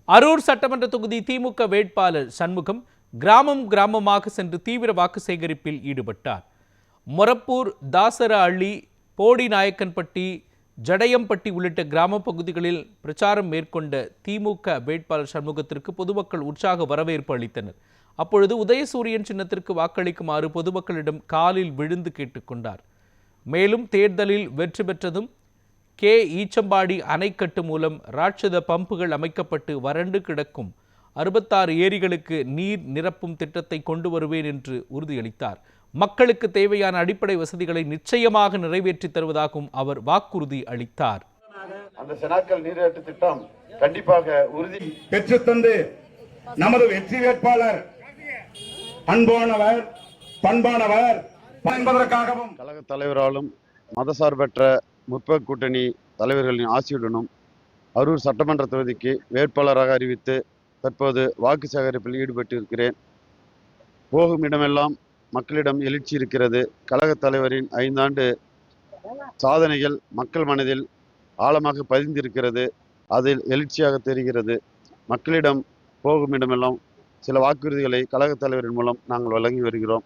அரூர் சட்டமன்ற தொகுதி திமுக வேட்பாளர் சண்முகம் கிராமமாக சென்று தீவிர வாக்கு சேகரிப்பில் ஈடுபட்டார். மொரப்பூர், தாசர அள்ளி, போடி நாயக்கன்பட்டி, ஜடையம்பட்டி உள்ளிட்ட கிராம பகுதிகளில் பிரச்சாரம் மேற்கொண்ட திமுக வேட்பாளர் சண்முகத்திற்கு பொதுமக்கள் உற்சாக வரவேற்பு அளித்தனர். அப்பொழுது உதயசூரியன் சின்னத்திற்கு வாக்களிக்குமாறு பொதுமக்களிடம் காலில் விழுந்து கேட்டுக்கொண்டார். மேலும் தேர்தலில் வெற்றி பெற்றதும் ஈச்சம்பாடி அணைக்கட்டு மூலம் ராட்சத பம்புகள் அமைக்கப்பட்டு வறண்டு கிடக்கும் 66 ஏரிகளுக்கு நீர் நிரப்பும் திட்டத்தை கொண்டு வருவேன் என்று உறுதியளித்தார். மக்களுக்கு தேவையான அடிப்படை வசதிகளை நிச்சயமாக நிறைவேற்றி தருவதாகவும் அவர் வாக்குறுதி அளித்தார். அந்த செனாக்கல் நீரேற்று திட்டம் கண்டிப்பாக உறுதி பெற்று தந்து நமது வெற்றி வேட்பாளர் அன்பானவர், பண்பானவர் என்பதற்காகவும் கழக தலைவராலும் மதசார்பற்ற முற்போக்கு கூட்டணி தலைவர்களின் ஆசியுடனும் அரூர் சட்டமன்ற தொகுதிக்கு வேட்பாளராக அறிவித்து தற்போது வாக்கு சேகரிப்பில் ஈடுபட்டிருக்கிறேன். போகும் இடமெல்லாம் மக்களிடம் எழுச்சி இருக்கிறது. கழக தலைவரின் 5 ஆண்டு சாதனைகள் மக்கள் மனதில் ஆழமாக பதிந்திருக்கிறது. அதில் எழுச்சியாக தெரிகிறது. மக்களிடம் போகும் இடமெல்லாம் சில வாக்குறுதிகளை கழக தலைவரின் மூலம் நாங்கள் வழங்கி வருகிறோம்.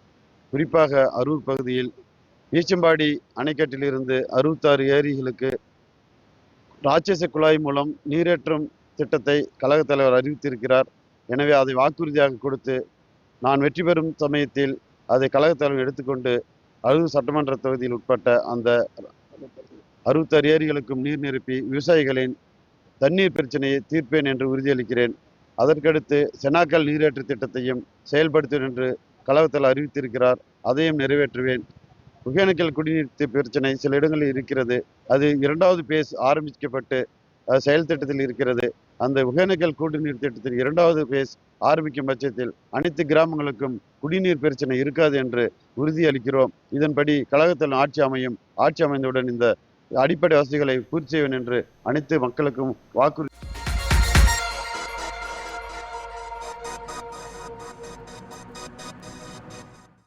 குறிப்பாக அரூர் பகுதியில் ஈச்சம்பாடி அணைக்கட்டிலிருந்து 66 ஏரிகளுக்கு ராட்சச குழாய் மூலம் நீரேற்றும் திட்டத்தை கழக தலைவர் அறிவித்திருக்கிறார். எனவே அதை வாக்குறுதியாக கொடுத்து நான் வெற்றி பெறும் சமயத்தில் அதை கழக தலைவர் எடுத்துக்கொண்டு அரூர் சட்டமன்ற தொகுதியில் உட்பட்ட அந்த 66 ஏரிகளுக்கும் நீர் நிரப்பி விவசாயிகளின் தண்ணீர் பிரச்சனையை தீர்ப்பேன் என்று உறுதியளிக்கிறேன். அதற்கடுத்து செனாக்கல் நீரேற்று திட்டத்தையும் செயல்படுத்துவேன் என்று கழக தலைவர் அறிவித்திருக்கிறார். அதையும் நிறைவேற்றுவேன். ஒகேனக்கல் குடிநீர் பிரச்சனை சில இடங்களில் இருக்கிறது. அது 2வது பேஸ் ஆரம்பிக்கப்பட்டு செயல் திட்டத்தில் இருக்கிறது. அந்த ஒகேனக்கல் குடிநீர் திட்டத்தில் 2வது பேஸ் ஆரம்பிக்கும் பட்சத்தில் அனைத்து கிராமங்களுக்கும் குடிநீர் பிரச்சனை இருக்காது என்று உறுதியளிக்கிறோம். இதன்படி கழகத்தில் ஆட்சி அமையும். ஆட்சி அமைந்தவுடன் இந்த அடிப்படை வசதிகளை பூர்த்தி செய்வேன் என்று அனைத்து மக்களுக்கும் வாக்குறுதி